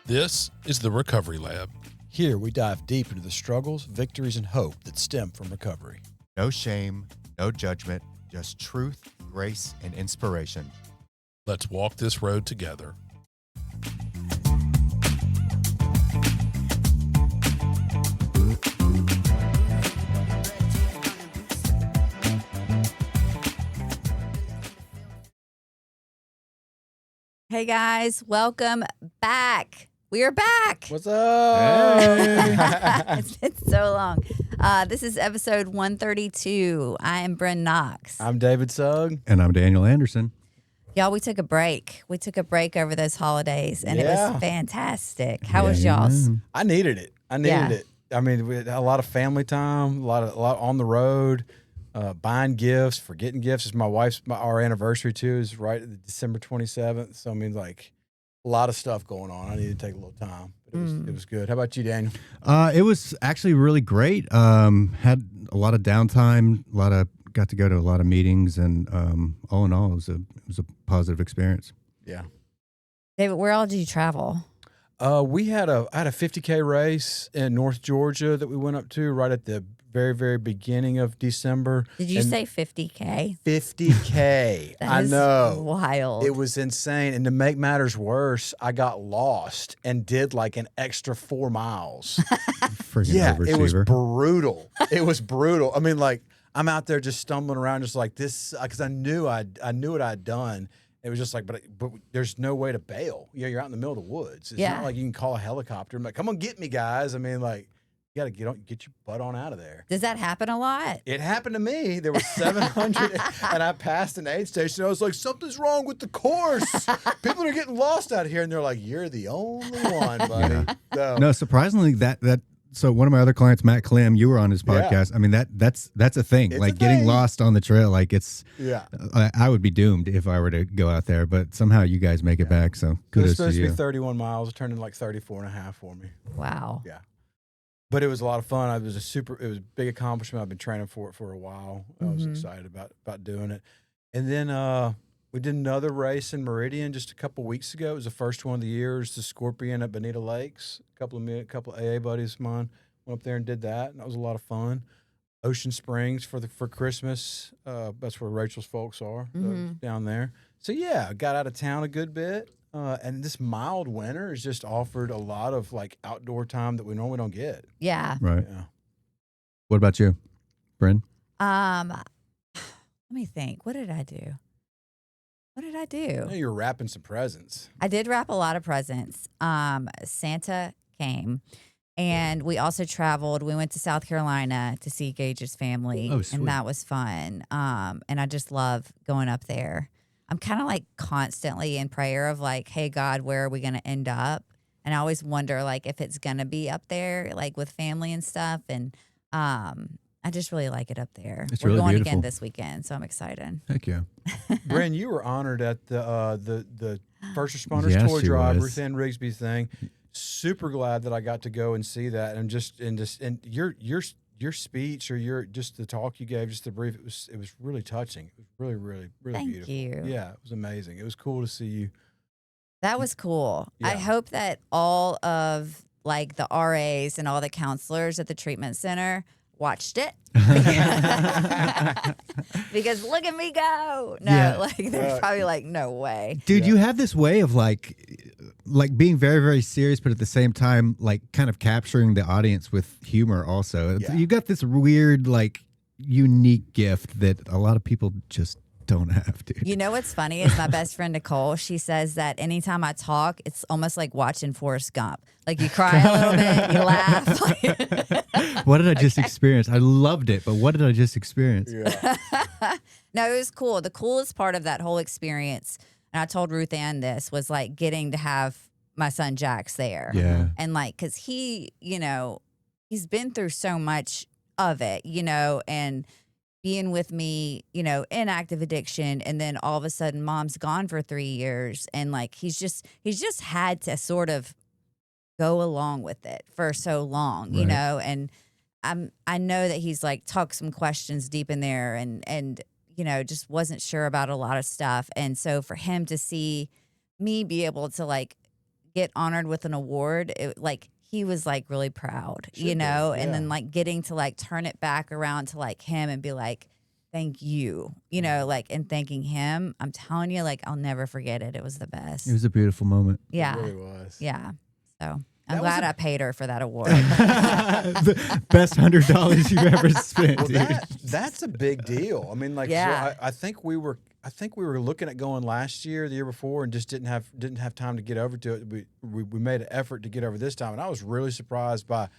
This is the Recovery Lab. Here we dive deep into the struggles, victories, and hope that stem from recovery. No shame, no judgment, just truth, grace, and inspiration. Let's walk this road together. Hey guys, welcome back. We are back. What's up? Hey. It's been so long. This is episode 132. I am Brynn Knox. I'm David Sugg. And I'm Daniel Anderson. Y'all, we took a break. We took a break over those holidays, and it Yeah. was fantastic. How was y'all's? I needed it. I mean, we had a lot of family time, a lot on the road, buying gifts, forgetting gifts. It's our anniversary too is right at December 27th. So I mean, like a lot of stuff going on. I needed to take a little time, but it was good. How about you, Daniel? It was actually really great. Had a lot of downtime, got to go to a lot of meetings, and all in all, it was a positive experience. Yeah. David, where all did you travel? I had a 50K race in North Georgia that we went up to right at the very, very beginning of December. Did you say 50K? 50K. I Is know. wild. It was insane. And to make matters worse, I got lost and did like an extra 4 miles. Freaking Yeah, it was overachiever. brutal. It was brutal. I mean, like I'm out there just stumbling around, just like this, because I knew what I'd done. It was just like, but there's no way to bail. Yeah, you're out in the middle of the woods. It's not like you can call a helicopter. I'm like, come on, get me, guys. I mean, like, you got to get your butt on out of there. Does that happen a lot? It happened to me. There were 700, and I passed an aid station. I was like, something's wrong with the course. People are getting lost out here, and they're like, you're the only one, buddy. Yeah. So, No, surprisingly, so one of my other clients, Matt Clem, you were on his podcast. I mean, that's a thing. It's like a getting thing. lost on the trail, like it's. yeah. I would be doomed if I were to go out there, but somehow you guys make it back. So It was kudos to supposed to you. be 31 miles. It turned into like 34 and a half for me. Wow. Yeah. But it was a lot of fun. It was a big accomplishment. I've been training for it for a while. I was excited about doing it. And then we did another race in Meridian just a couple weeks ago. It was the first one of the year. It was the Scorpion at Bonita Lakes. A couple of AA buddies of mine went up there and did that, and that was a lot of fun. Ocean Springs for Christmas. That's where Rachel's folks are down there. So yeah, I got out of town a good bit. And this mild winter has just offered a lot of like outdoor time that we normally don't get. Yeah. Right. Yeah. What about you, Brynn? Let me think. What did I do? I know you're wrapping some presents. I did wrap a lot of presents. Santa came, and we also traveled. We went to South Carolina to see Gage's family, Oh, sweet. and that was fun. And I just love going up there. I'm kind of like constantly in prayer of like, hey, God, where are we going to end up? And I always wonder like if it's going to be up there, like with family and stuff. And I just really like it up there. It's We're really going beautiful. again this weekend, so I'm excited. Heck yeah. Brynn, you were honored at the First Responders Yes, Toy she Drive, was. Ruth Ann Rigsby thing. Super glad that I got to go and see that, and your speech or just the talk you gave, just the brief, it was really touching. It was really, really, really Thank beautiful. you. Yeah, it was amazing. It was cool to see you. That was cool. I Yeah. hope that all of like the RAs and all the counselors at the treatment center watched it. Because look at me go. No, Yeah. like they're probably like, no way. Dude, Yeah. you have this way of like being very, very serious, but at the same time, like kind of capturing the audience with humor also. Yeah. You got this weird, like unique gift that a lot of people just don't have, dude. You know what's funny is my best friend Nicole, she says that anytime I talk, it's almost like watching Forrest Gump. Like you cry a little bit, you laugh. What did I just experience? I loved it, but what did I just experience? Yeah. No, it was cool. The coolest part of that whole experience, and I told Ruth Ann this, was like getting to have my son Jax there. Yeah. And like, cause he, he's been through so much of it, and being with me, in active addiction. And then all of a sudden mom's gone for 3 years. And like, he's just had to sort of go along with it for so long, Right. and I know that he's like tucked some questions deep in there and just wasn't sure about a lot of stuff. And so for him to see me be able to like get honored with an award, like he was like really proud, Should you know, be, and yeah. then like getting to like turn it back around to like him and be like, thank you, you know, like, and thanking him. I'm telling you, like, I'll never forget it. It was the best. It was a beautiful moment. Yeah. It really was. Yeah. So I'm That was glad a- I paid her for that award. The best $100 you've ever spent, Well, dude. that's a big deal. I mean, like, Yeah. so I think we were looking at going last year, the year before, and just didn't have time to get over to it. We made an effort to get over this time, and I was really surprised by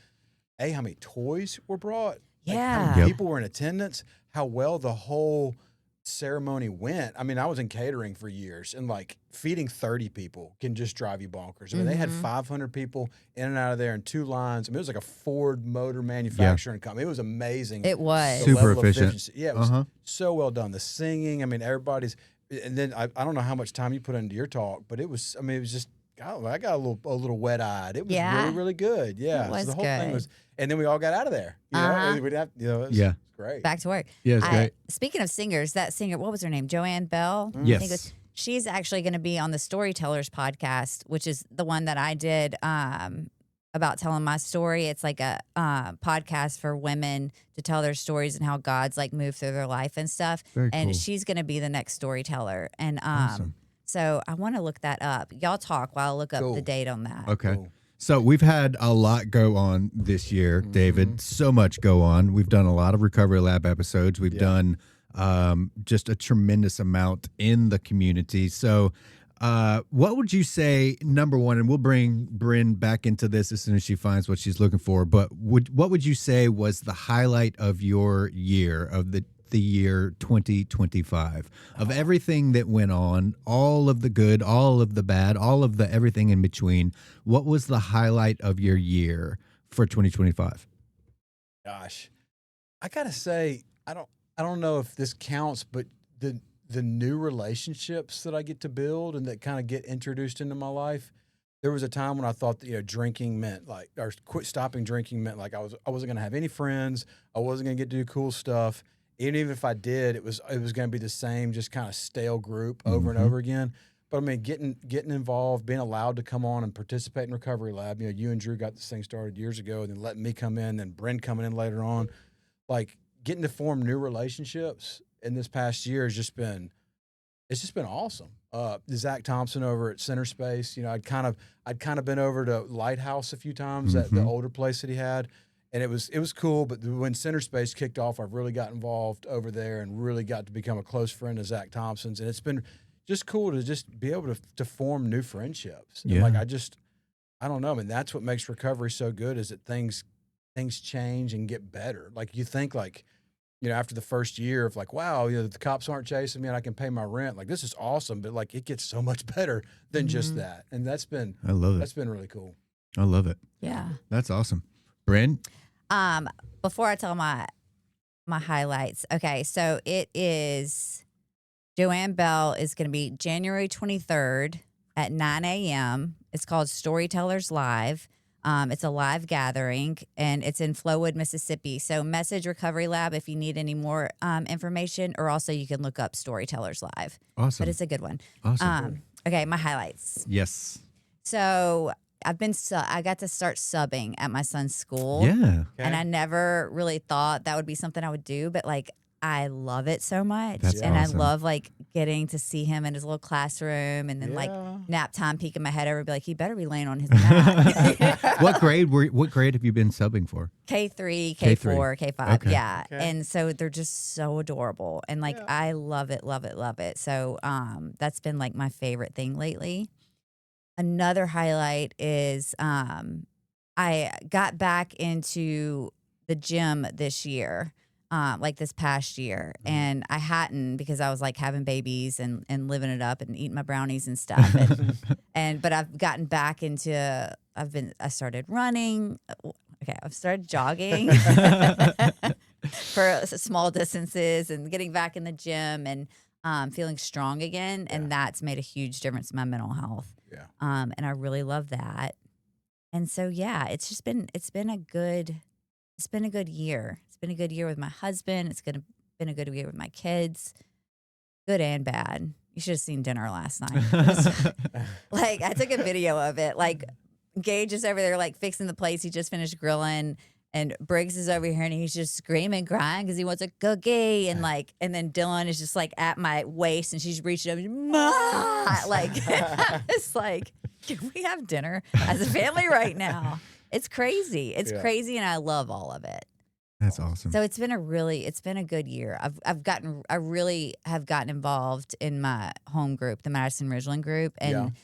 how many toys were brought, like, how Yeah. many Yep. people were in attendance, how well the whole ceremony went. I mean, I was in catering for years, and like feeding 30 people can just drive you bonkers. I mean, they had 500 people in and out of there in 2 lines. I mean, it was like a Ford motor manufacturing company. It was amazing. It was. the Super level of efficient. efficiency. Yeah, it was Uh-huh. so well done. The singing, I mean, everybody's, and then I don't know how much time you put into your talk, but it was, I mean, it was just, I got a little wet eyed. It was Yeah. really, really good. Yeah. It was so the whole thing good. was, and then we all got out of there. You know, Uh-huh. we didn't have, you know, it was Yeah. great. Back to work. Yeah, it's great. Speaking of singers, that singer, what was her name? Joanne Bell? Mm. I Yes. think it was, she's actually going to be on the Storytellers podcast, which is the one that I did about telling my story. It's like a podcast for women to tell their stories and how God's like moved through their life and stuff. Very And cool. she's going to be the next storyteller. And Awesome. so I want to look that up. Y'all talk while I look up Cool. the date on that. Okay. Cool. So we've had a lot go on this year, Mm-hmm. David. So much go on. We've done a lot of Recovery Lab episodes. We've done just a tremendous amount in the community. So what would you say, number one, and we'll bring Brynn back into this as soon as she finds what she's looking for, but what would you say was the highlight of your year, of the year 2025, of everything that went on, all of the good, all of the bad, all of the everything in between? What was the highlight of your year for 2025? Gosh, I gotta say, I don't know if this counts, but the new relationships that I get to build and that kind of get introduced into my life. There was a time when I thought that, drinking meant like, or stopping drinking meant like I wasn't gonna have any friends. I wasn't gonna get to do cool stuff. Even if I did, it was gonna be the same, just kind of stale group over and over again. But I mean, getting involved, being allowed to come on and participate in Recovery Lab. You and Drew got this thing started years ago, and then letting me come in, and Brynn coming in later on. Like, getting to form new relationships in this past year has just been awesome. Zach Thompson over at Center Space, I'd kind of been over to Lighthouse a few times, at the older place that he had, and it was cool. But when Center Space kicked off, I've really got involved over there and really got to become a close friend of Zach Thompson's, and it's been just cool to just be able to form new friendships. And Yeah. like, I don't know. I mean, that's what makes recovery so good, is that things change and get better. Like, you think, like, after the first year of like, wow, the cops aren't chasing me and I can pay my rent. Like, this is awesome, but like, it gets so much better than just that. And that's been really cool. I love it. Yeah. That's awesome. Brynn? Before I tell my highlights, okay, so it is Joanne Bell is going to be January 23rd at 9 a.m. It's called Storytellers Live. It's a live gathering, and it's in Flowood, Mississippi. So message Recovery Lab if you need any more information, or also you can look up Storytellers Live. Awesome. But it's a good one. Awesome. Okay, my highlights. Yes. So I got to start subbing at my son's school. Yeah. And I never really thought that would be something I would do, but like, I love it so much. That's and awesome. I love like getting to see him in his little classroom, and then like Yeah. nap time, peeking my head over and be like, he better be laying on his mat. What grade have you been subbing for? K3, K3. K4, K5. Okay. Yeah. Okay. And so they're just so adorable. And like, I love it, love it, love it. So that's been like my favorite thing lately. Another highlight is I got back into the gym this year. Like this past year, and I hadn't, because I was like having babies and living it up and eating my brownies and stuff. But I've gotten back into, I started running. Okay. I've started jogging for small distances and getting back in the gym and feeling strong again. And that's made a huge difference in my mental health. Yeah. And I really love that. And so, yeah, it's been a good year. It's been a good year with my husband. It's been a good year with my kids, good and bad. You should have seen dinner last night. It was- like, I took a video of it. Like, Gage is over there, like, fixing the plates. He just finished grilling. And Briggs is over here, and he's just screaming, crying because he wants a cookie. And, like, and then Dylan is just, like, at my waist, and she's reaching over, Ma! Like, it's like, can we have dinner as a family right now? It's crazy. It's crazy, and I love all of it. That's awesome. So it's been a good year. I really have gotten involved in my home group, the Madison Ridgeland group, and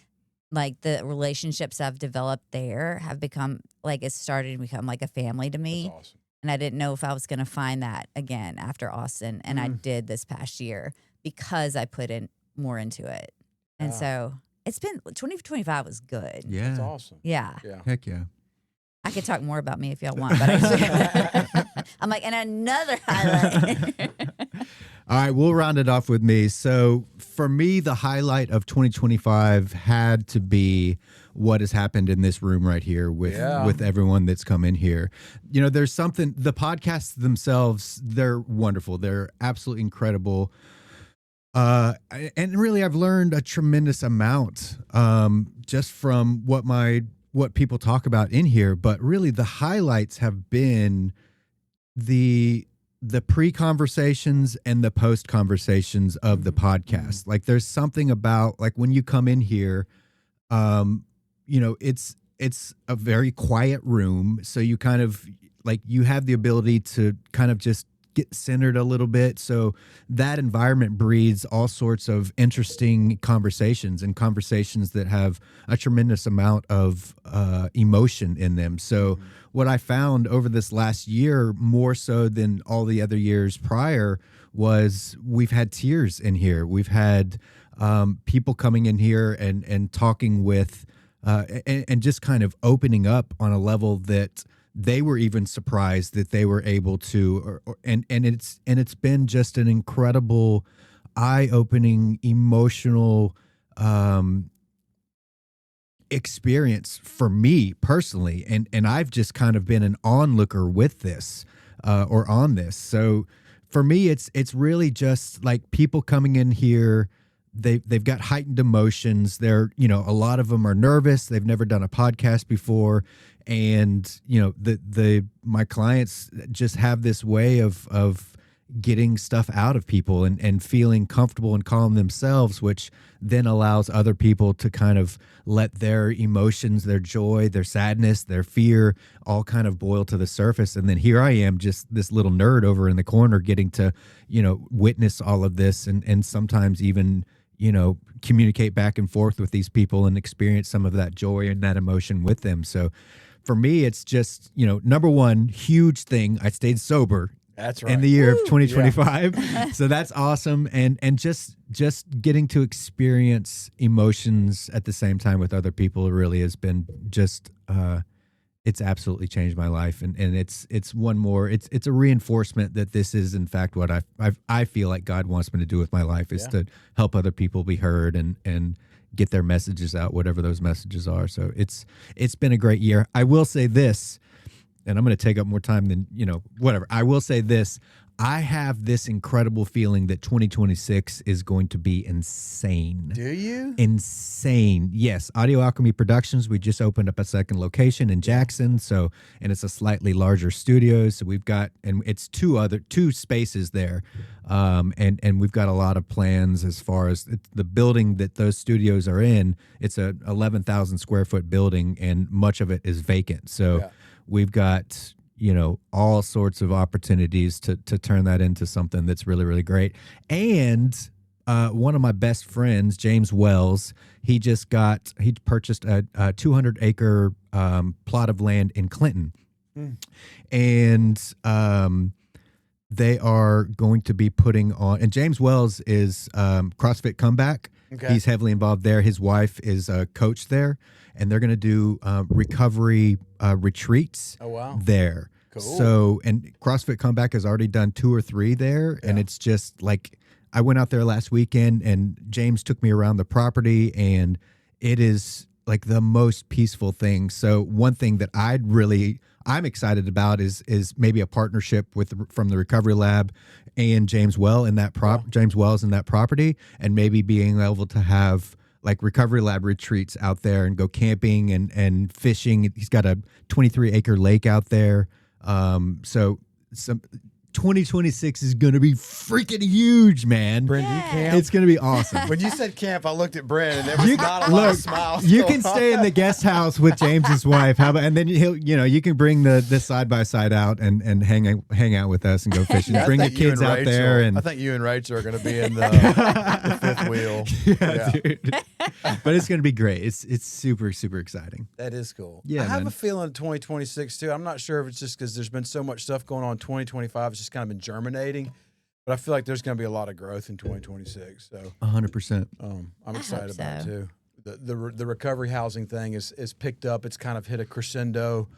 like the relationships I've developed there have become like it's started to become like a family to me. That's awesome. And I didn't know if I was going to find that again after Austin, and I did this past year because I put in more into it. And so it's been 2025 was good. Yeah. That's awesome. Yeah. Yeah. Heck yeah. I could talk more about me if y'all want, but I'm like, and another highlight. All right, we'll round it off with me. So for me, the highlight of 2025 had to be what has happened in this room right here with everyone that's come in here. You know, there's something, the podcasts themselves, they're wonderful. They're absolutely incredible. And really, I've learned a tremendous amount just from what people talk about in here. But really, the highlights have been the pre-conversations and the post-conversations of the podcast. Like, there's something about, like, when you come in here, you know, it's a very quiet room. So you kind of, like, you have the ability to kind of just get centered a little bit. So that environment breeds all sorts of interesting conversations and conversations that have a tremendous amount of emotion in them. So what I found over this last year, more so than all the other years prior, was we've had tears in here. We've had people coming in here and talking with and just kind of opening up on a level that they were even surprised that they were able to, and it's been just an incredible, eye-opening, emotional experience for me personally, and I've just kind of been an onlooker with this or on this. So for me, it's really just like people coming in here. They've got heightened emotions. They're, you know, a lot of them are nervous. They've never done a podcast before. And, you know, my clients just have this way of getting stuff out of people and feeling comfortable and calm themselves, which then allows other people to kind of let their emotions, their joy, their sadness, their fear all kind of boil to the surface. And then here I am, just this little nerd over in the corner getting to, you know, witness all of this and sometimes even, you know, communicate back and forth with these people and experience some of that joy and that emotion with them. So for me, it's just, you know, number one, huge thing. I stayed sober. That's right. In the year of 2025. Yeah. So that's awesome. And just getting to experience emotions at the same time with other people really has been just, it's absolutely changed my life. And it's one more, it's a reinforcement that this is in fact what I feel like God wants me to do with my life is to help other people be heard and get their messages out, whatever those messages are. So it's been a great year. I will say this, and I'm going to take up more time than, you know, whatever. I will say this. I have this incredible feeling that 2026 is going to be insane. Do you? Insane. Yes. Audio Alchemy Productions. We just opened up a second location in Jackson. So, and it's a slightly larger studio. So we've got, and it's two spaces there. And we've got a lot of plans as far as the building that those studios are in. It's a 11,000 square foot building and much of it is vacant. So we've got, you know, all sorts of opportunities to turn that into something that's really, really great. And one of my best friends, James Wells, he purchased a 200-acre plot of land in Clinton. And they are going to be putting on, and James Wells is CrossFit Comeback. Okay. He's heavily involved there. His wife is a coach there, and they're going to do recovery retreats there. Cool. So, and CrossFit Comeback has already done 2 or 3 there, and it's just like, I went out there last weekend, and James took me around the property, and it is like the most peaceful thing. So one thing that I'm excited about is maybe a partnership from the Recovery Lab and James Wells in that property, and maybe being able to have like Recovery Lab retreats out there and go camping and fishing. He's got a 23-acre lake out there. So 2026 is going to be freaking huge, man. Brynn, do you camp? It's going to be awesome. When you said camp, I looked at Brynn, and there was not a lot of smiles. You going can stay in the guest house with James's wife. How about, and then you can bring the side by side out and hang out with us and go fishing. Yeah, Bring the kids out there, and I think you and Rachel are going to be in the fifth wheel. yeah. Dude. But it's going to be great. It's super, super exciting. That is cool. Yeah, I have man. a feeling 2026 too. I'm not sure if it's just because there's been so much stuff going on in 2025. It's just kind of been germinating, but I feel like there's going to be a lot of growth in 2026. So 100%. I'm excited about it so. too. The recovery housing thing is picked up. It's kind of hit a crescendo.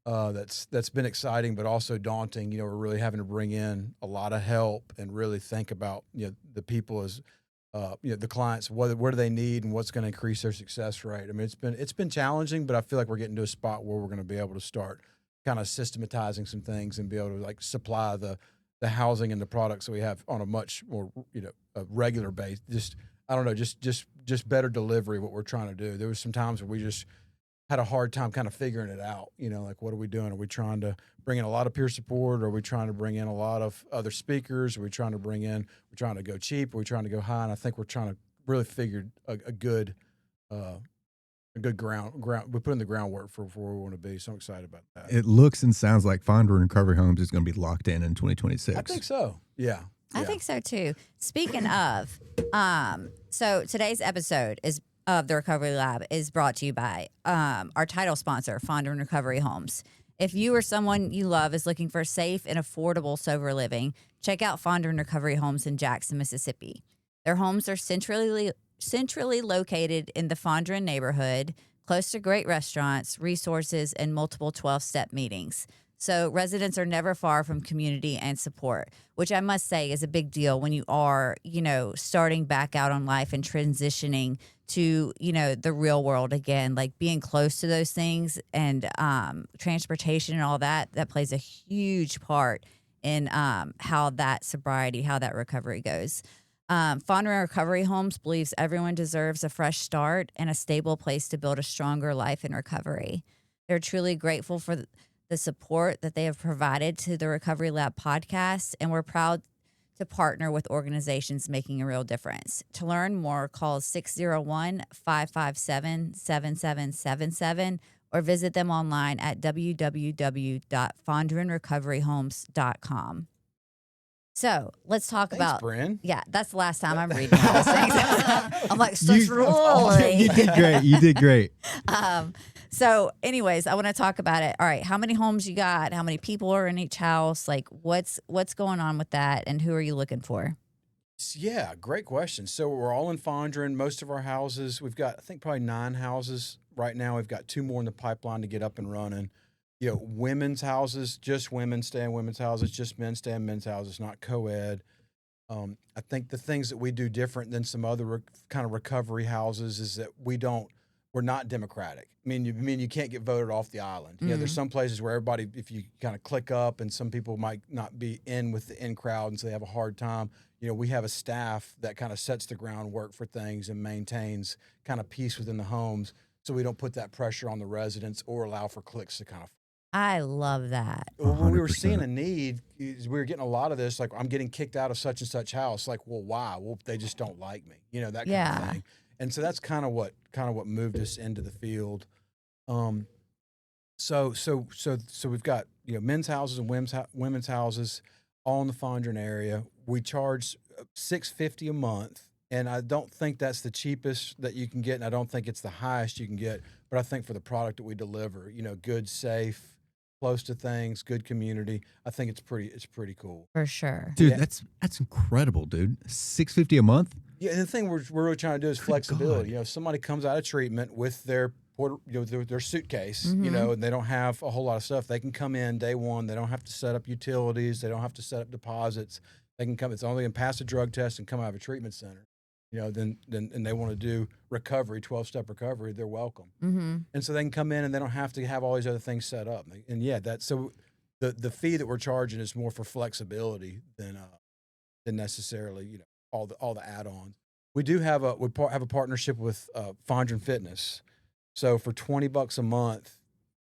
That's been exciting, but also daunting. You know, we're really having to bring in a lot of help and really think about the people as the clients, what do they need and what's going to increase their success rate. I mean, it's been challenging, but I feel like we're getting to a spot where we're going to be able to start kind of systematizing some things and be able to like supply the housing and the products that we have on a much more a regular base. Just I don't know, just better delivery. What we're trying to do. There was some times where we just had a hard time kind of figuring it out. Like what are we doing? Are we trying to bring in a lot of peer support? Are we trying to bring in a lot of other speakers? Are we trying to we're trying to go cheap? Are we trying to go high? And I think we're trying to really figure a good ground. We put in the groundwork for where we want to be. So I'm excited about that. It looks and sounds like Fondren Recovery Homes is going to be locked in 2026. I think so. Yeah. I think so too. Speaking of, so today's episode of the Recovery Lab is brought to you by our title sponsor, Fondren Recovery Homes. If you or someone you love is looking for safe and affordable sober living, check out Fondren Recovery Homes in Jackson, Mississippi. Their homes are centrally located in the Fondren neighborhood, close to great restaurants, resources, and multiple 12-step meetings. So residents are never far from community and support, which I must say is a big deal when you are, starting back out on life and transitioning to, the real world again, like being close to those things and transportation and all that plays a huge part in how that sobriety, how that recovery goes. Fondren Recovery Homes believes everyone deserves a fresh start and a stable place to build a stronger life in recovery. They're truly grateful for the support that they have provided to the Recovery Lab podcast, and we're proud to partner with organizations making a real difference. To learn more, call 601-557-7777 or visit them online at www.fondrenrecoveryhomes.com. So let's talk about Brynn. Yeah, that's the last time I'm reading all those things. I'm like, You did great. So anyways, I want to talk about it. All right, how many homes you got? How many people are in each house? Like what's going on with that, and who are you looking for? Yeah, great question. So we're all in Fondren. Most of our houses, we've got, I think, probably 9 houses right now. We've got 2 more in the pipeline to get up and running. Women's houses, just women stay in women's houses, just men stay in men's houses, not co-ed. I think the things that we do different than some other kind of recovery houses is that we're not democratic. I mean, you can't get voted off the island. Mm-hmm. There's some places where everybody, if you kind of click up, and some people might not be in with the in crowd, and so they have a hard time. We have a staff that kind of sets the groundwork for things and maintains kind of peace within the homes, so we don't put that pressure on the residents or allow for cliques to kind of. I love that. When we were 100%. seeing a need, we were getting a lot of this, like, I'm getting kicked out of such and such house. Like, well, why? Well, they just don't like me. That kind of thing. And so that's kind of what moved us into the field. So we've got men's houses and women's houses all in the Fondren area. We charge $650 a month, and I don't think that's the cheapest that you can get, and I don't think it's the highest you can get. But I think for the product that we deliver, good, safe, close to things, good community, I think it's pretty cool. For sure. Dude, Yeah. that's incredible, dude. $650 a month? Yeah, and the thing we're really trying to do is Good flexibility. God. If somebody comes out of treatment with their their suitcase, Mm-hmm. and they don't have a whole lot of stuff, they can come in day one. They don't have to set up utilities. They don't have to set up deposits. They can come. It's only and pass a drug test and come out of a treatment center. then and they want to do recovery, 12-step recovery, they're welcome. Mm-hmm. And so they can come in and they don't have to have all these other things set up. And yeah, that's so the fee that we're charging is more for flexibility than necessarily, all the add-ons. We do have a partnership with Fondren Fitness. So for $20 a month,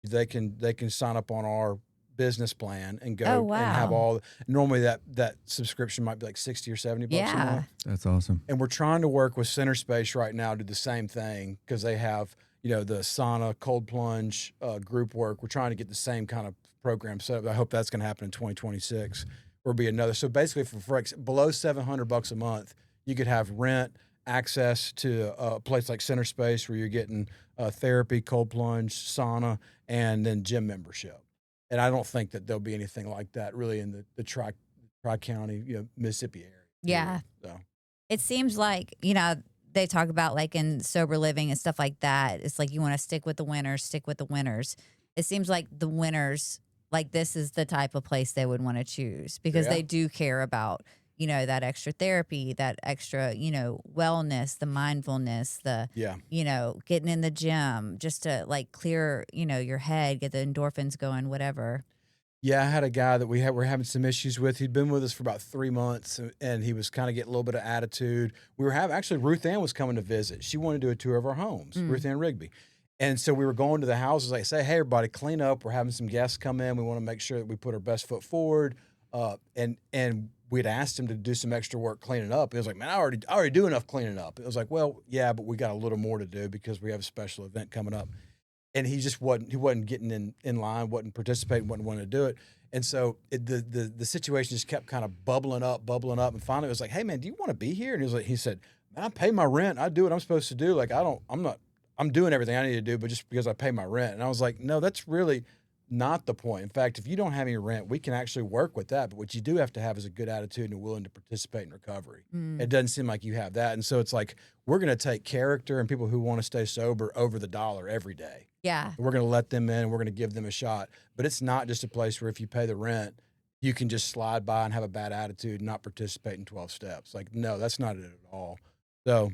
they can sign up on our business plan and go Oh, wow. and have all. Normally that subscription might be like $60 or $70 a Yeah. month. That's awesome. And we're trying to work with Center Space right now to do the same thing because they have the sauna, cold plunge, group work. We're trying to get the same kind of program set up. I hope that's going to happen in 2026. Or be another. So basically, for below $700 a month, you could have rent, access to a place like Center Space where you're getting therapy, cold plunge, sauna, and then gym membership. And I don't think that there'll be anything like that really in the Tri-County, Mississippi area. Yeah. So It seems like, they talk about like in sober living and stuff like that. It's like you want to stick with the winners. It seems like the winners, like this is the type of place they would want to choose because they do care about, that extra therapy, that extra, wellness, the mindfulness, the, getting in the gym just to like clear, your head, get the endorphins going, whatever. Yeah, I had a guy that we're having some issues with. He'd been with us for about 3 months, and he was kind of getting a little bit of attitude. Actually, Ruth Ann was coming to visit. She wanted to do a tour of our homes, Ruth Ann Rigby. And so we were going to the houses, like, say, hey, everybody, clean up. We're having some guests come in. We want to make sure that we put our best foot forward. And we'd asked him to do some extra work cleaning up. It was like, man, I already do enough cleaning up. It was like, well, yeah, but we got a little more to do because we have a special event coming up. And he just wasn't getting in line, wasn't participating, wasn't wanting to do it. And so the situation just kept kind of bubbling up. And finally it was like, hey, man, do you want to be here? And he said, man, I pay my rent. I do what I'm supposed to do. Like, I'm doing everything I need to do, but just because I pay my rent. And I was like, no, that's really not the point. In fact, if you don't have any rent, we can actually work with that. But what you do have to have is a good attitude and willing to participate in recovery. It doesn't seem like you have that. And so it's like, we're going to take character and people who want to stay sober over the dollar every day. Yeah. We're going to let them in and we're going to give them a shot. But it's not just a place where if you pay the rent, you can just slide by and have a bad attitude and not participate in 12 steps. Like, no, that's not it at all. So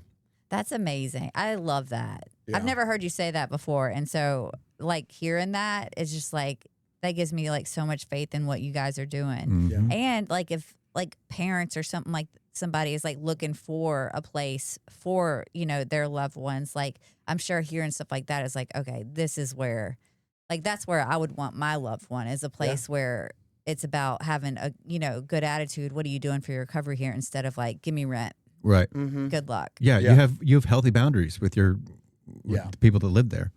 that's amazing. I love that. Yeah. I've never heard you say that before. And so like hearing that is just like, that gives me like so much faith in what you guys are doing. Yeah. And like if like parents or something like somebody is like looking for a place for, their loved ones, like I'm sure hearing stuff like that is like, okay, this is where, like, that's where I would want my loved one, is a place where it's about having a, good attitude. What are you doing for your recovery here? Instead of like, give me rent. Right. Mm-hmm. Good luck. Yeah, Yeah. you have healthy boundaries with the people that live there.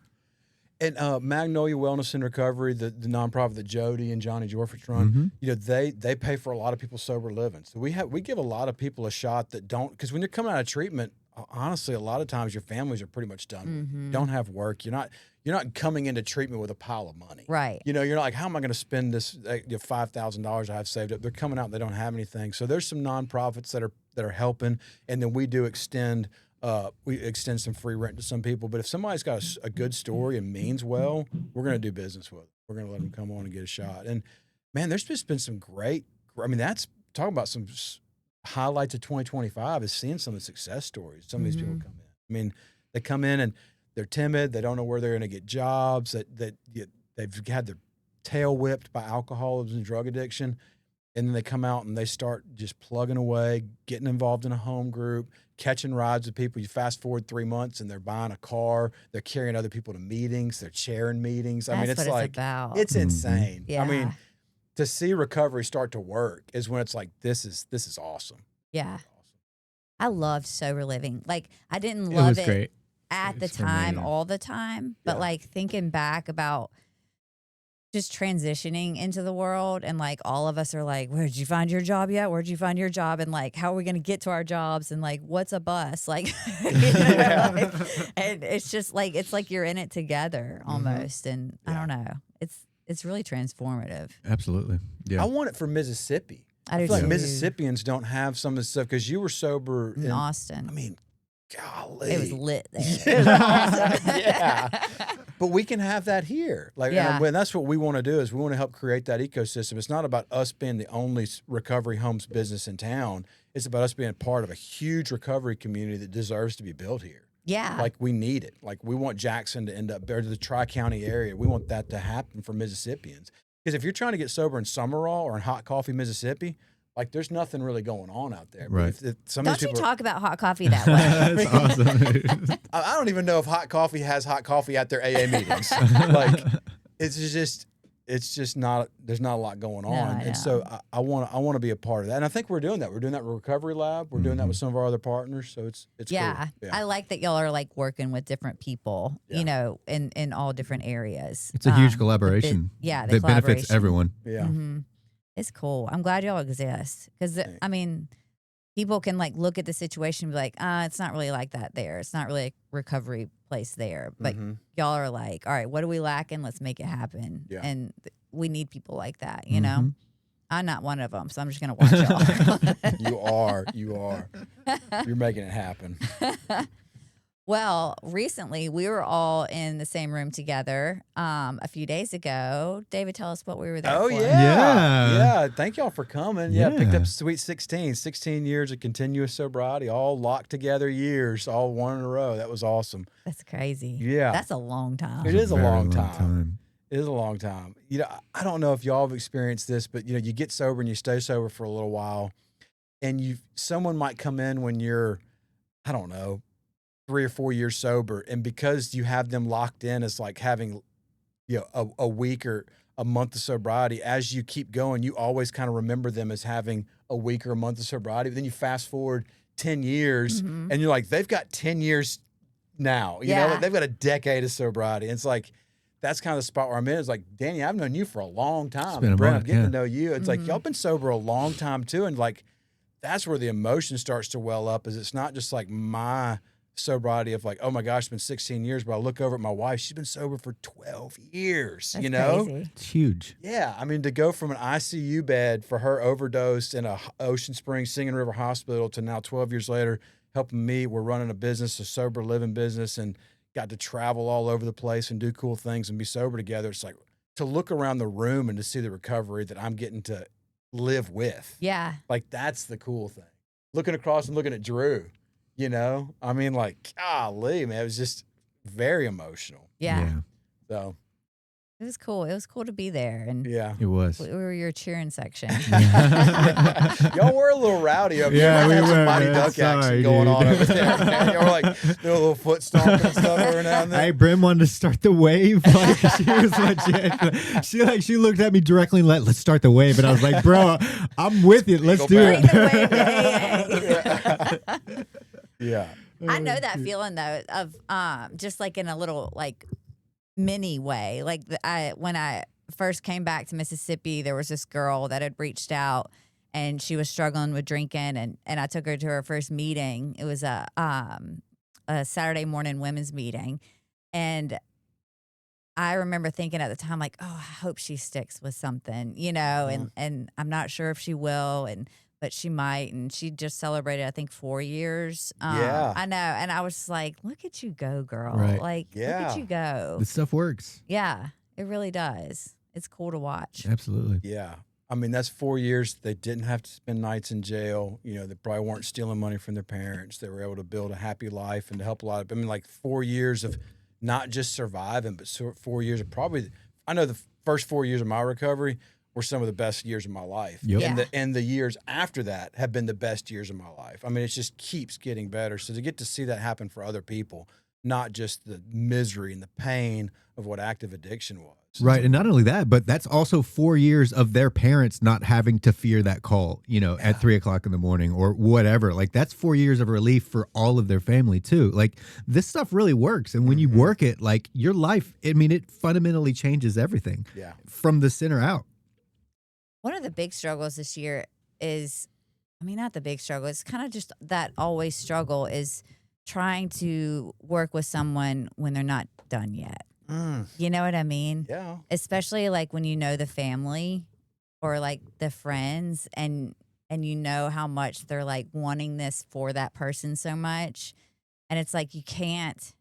And Magnolia Wellness and Recovery, the nonprofit that Jody and Johnny Jorfitz run, they pay for a lot of people's sober living. So we give a lot of people a shot that don't, because when you're coming out of treatment, honestly, a lot of times your families are pretty much done. You don't have work. You're not coming into treatment with a pile of money. Right. You're not like, how am I going to spend this $5,000 I have saved up? They're coming out and they don't have anything. So there's some nonprofits that are helping, and then we do extend some free rent to some people. But if somebody's got a good story and means well, we're going to do business with them. We're going to let them come on and get a shot. And man, there's just been some great. I mean, that's talking about some highlights of 2025 is seeing some of the success stories. Some of these people come in. I mean, they come in and they're timid. They don't know where they're going to get jobs. They've had their tail whipped by alcoholism and drug addiction. And then they come out and they start just plugging away, getting involved in a home group, catching rides with people. You fast forward 3 months and they're buying a car. They're carrying other people to meetings. They're chairing meetings. I mean, it's what like, it's about. it's insane. Yeah. I mean, to see recovery start to work is when it's like, this is awesome. Yeah. I loved sober living. Like, I didn't It love was it great. at the It's for me, time, yeah. all the time. But Yeah. like thinking back about just transitioning into the world, and like all of us are like, where'd you find your job yet? Where'd you find your job? And like, how are we going to get to our jobs? And like, what's a bus? Like, and it's just like, it's like you're in it together almost. And I don't know. It's really transformative. Absolutely. Yeah. I want it for Mississippi. I do feel like too. Mississippians don't have some of this stuff because you were sober In Austin. I mean, golly. It was lit there. It was awesome. Yeah. But we can have that here. Like, Yeah. and that's what we want to do is we want to help create that ecosystem. It's not about us being the only recovery homes business in town. It's about us being part of a huge recovery community that deserves to be built here. Yeah. Like we need it. Like we want Jackson to end up there, the Tri-County area. We want that to happen for Mississippians. Because if you're trying to get sober in Summerall or in Hot Coffee, Mississippi, like there's nothing really going on out there. Right. If some Don't of these you people talk about hot coffee that way. That's awesome. I don't even know if Hot Coffee has hot coffee at their AA meetings. Like it's just not, there's not a lot going on. I know. And so I want to be a part of that. And I think we're doing that. We're doing that with Recovery Lab. We're doing that with some of our other partners. So it's Yeah. cool. I like that y'all are like working with different people, Yeah. you know, in all different areas. It's a huge The collaboration. the that benefits collaboration. everyone. Yeah. Mhm. It's cool. I'm glad y'all exist because I mean, people can like look at the situation and be like, it's not really like that there. It's not really a recovery place there. But y'all are like, all right, what are we lacking? Let's make it happen. Yeah. And we need people like that, you know? I'm not one of them, so I'm just going to watch y'all. You are. You're making it happen. Well, recently we were all in the same room together a few days ago. David, tell us what we were there Oh, for. Yeah. Yeah. Thank y'all for coming. Yeah. Picked Yeah. up Sweet 16, 16 years of continuous sobriety, all locked together years, all one in a row. That was awesome. That's crazy. Yeah. That's a long time. It is a Very long time. It is a long time. I don't know if y'all have experienced this, but you get sober and you stay sober for a little while, and someone might come in when you're, I don't know, 3 or 4 years sober, and because you have them locked in as like having, a week or a month of sobriety, as you keep going, you always kind of remember them as having a week or a month of sobriety. But then you fast forward 10 years, and you're like, they've got 10 years now. You know, like they've got a decade of sobriety. And it's like, that's kind of the spot where I'm in. It's like, Danny, I've known you for a long time. been a Brynn, I'm month, getting yeah. to know you. It's like, y'all been sober a long time too. And like, that's where the emotion starts to well up, is it's not just like my sobriety of like, oh my gosh, it's been 16 years, but I look over at my wife, she's been sober for 12 years, That's you know? crazy. It's huge. Yeah. I mean, to go from an ICU bed for her overdosed in a Ocean Springs Singing River Hospital to now 12 years later, helping me, we're running a business, a sober living business, and got to travel all over the place and do cool things and be sober together. It's like to look around the room and to see the recovery that I'm getting to live with. Yeah. Like, that's the cool thing. Looking across and looking at Drew, I mean, like, golly, man, it was just very emotional. Yeah. So, It was cool. It was cool to be there. And yeah. It was. we were your cheering section. Y'all were a little rowdy over Yeah, there. we Had some were, Mighty man. Duck action Sorry, going dude. on over there, man. Y'all were like doing a little foot stomping and stuff every now and then. Hey, Brynn wanted to start the wave. Like she was legit. She looked at me directly and let's start the wave. And I was like, bro, I'm with it. Let's do Bring the it. wave to AA. Yeah. I know that feeling though of just like in a little like mini way. Like when I first came back to Mississippi, there was this girl that had reached out and she was struggling with drinking, and I took her to her first meeting. It was a Saturday morning women's meeting, and I remember thinking at the time like, oh, I hope she sticks with something, and I'm not sure if she will, but she might. And she just celebrated, I think, 4 years. Yeah. I know. And I was just like, look at you go, girl. Right. Like, look Yeah. at you go. This stuff works. Yeah, it really does. It's cool to watch. Absolutely. Yeah. I mean, that's 4 years. They didn't have to spend nights in jail. They probably weren't stealing money from their parents. They were able to build a happy life and to help a lot of, like 4 years of not just surviving, but 4 years of probably, I know the first 4 years of my recovery were some of the best years of my life. Yep. Yeah. And the years after that have been the best years of my life. I mean, it just keeps getting better. So to get to see that happen for other people, not just the misery and the pain of what active addiction was. Right. And not only that, but that's also 4 years of their parents not having to fear that call, at 3 o'clock in the morning or whatever. Like that's 4 years of relief for all of their family too. Like this stuff really works. And when you work it, like your life, it fundamentally changes everything. Yeah. From the center out. One of the big struggles this year is, not the big struggle, it's kind of just that always struggle is trying to work with someone when they're not done yet. You know what I mean? Yeah. Especially like when you know the family or like the friends and you know how much they're like wanting this for that person so much. And it's like you can't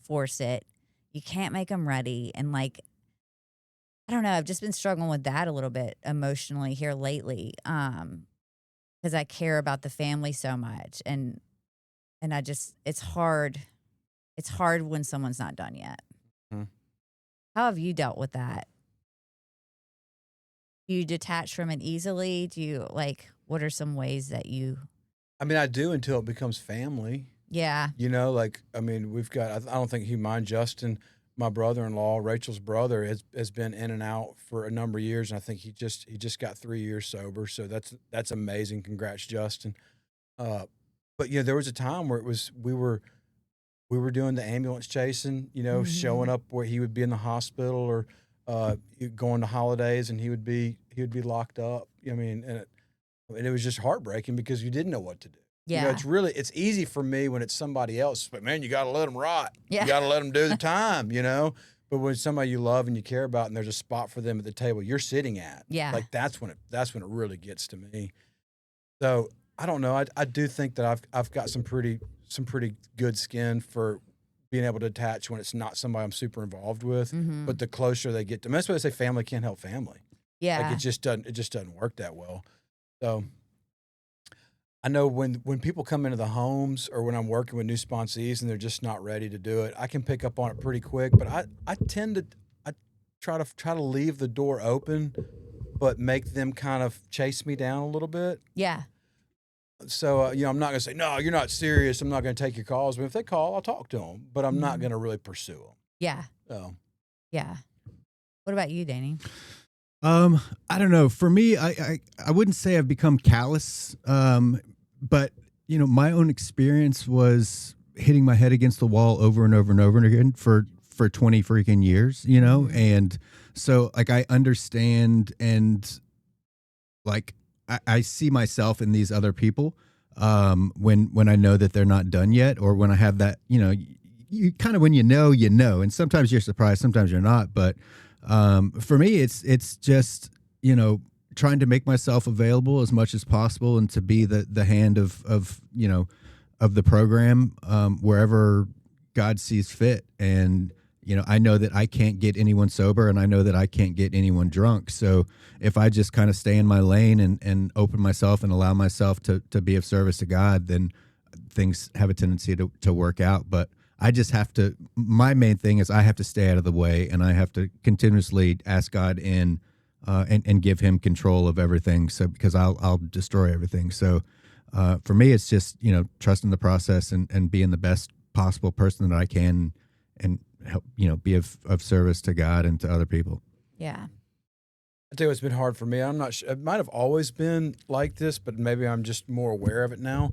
force it. You can't make them ready. And like, I don't know, I've just been struggling with that a little bit emotionally here lately. because I care about the family so much. And I just, it's hard. It's hard when someone's not done yet. Mhm. How have you dealt with that? Do you detach from it easily? Do you what are some ways that you? I mean, I do until it becomes family. Yeah. I mean, we've got, I don't think you mind Justin, my brother-in-law, Rachel's brother, has been in and out for a number of years. And I think he just got 3 years sober. So that's amazing. Congrats, Justin. But there was a time where we were doing the ambulance chasing, showing up where he would be in the hospital or going to holidays and he would be locked up. I mean, and it was just heartbreaking because you didn't know what to do. Yeah. It's easy for me when it's somebody else, but man, you got to let them rot. Yeah. You got to let them do the time, But when somebody you love and you care about and there's a spot for them at the table you're sitting at, Yeah. that's when it really gets to me. So I don't know. I do think that I've got some pretty good skin for being able to attach when it's not somebody I'm super involved with. Mm-hmm. But the closer they get to me, that's why they say family can't help family. Yeah. Like it just doesn't work that well. So I know when people come into the homes or when I'm working with new sponsees and they're just not ready to do it, I can pick up on it pretty quick. But I try to leave the door open, but make them kind of chase me down a little bit. Yeah. So I'm not gonna say no, you're not serious. I'm not gonna take your calls. But if they call, I'll talk to them. But I'm not gonna really pursue them. Yeah. So Yeah. What about you, Danny? I don't know. For me, I wouldn't say I've become callous. But my own experience was hitting my head against the wall over and over and over again for 20 freaking years, and so I understand and I see myself in these other people when I know that they're not done yet, or when I have that, you kind of when and sometimes you're surprised, sometimes you're not. But for me, it's just trying to make myself available as much as possible and to be the hand of the program wherever God sees fit. And I know that I can't get anyone sober, and I know that I can't get anyone drunk. So if I just kind of stay in my lane and open myself and allow myself to be of service to God, then things have a tendency to work out. But I just have to, my main thing is I have to stay out of the way, and I have to continuously ask God in and give him control of everything. So, because I'll destroy everything. So for me, it's just, trusting the process and being the best possible person that I can and help, be of service to God and to other people. Yeah. I tell you what's been hard for me. I'm not sure. It might have always been like this, but maybe I'm just more aware of it now.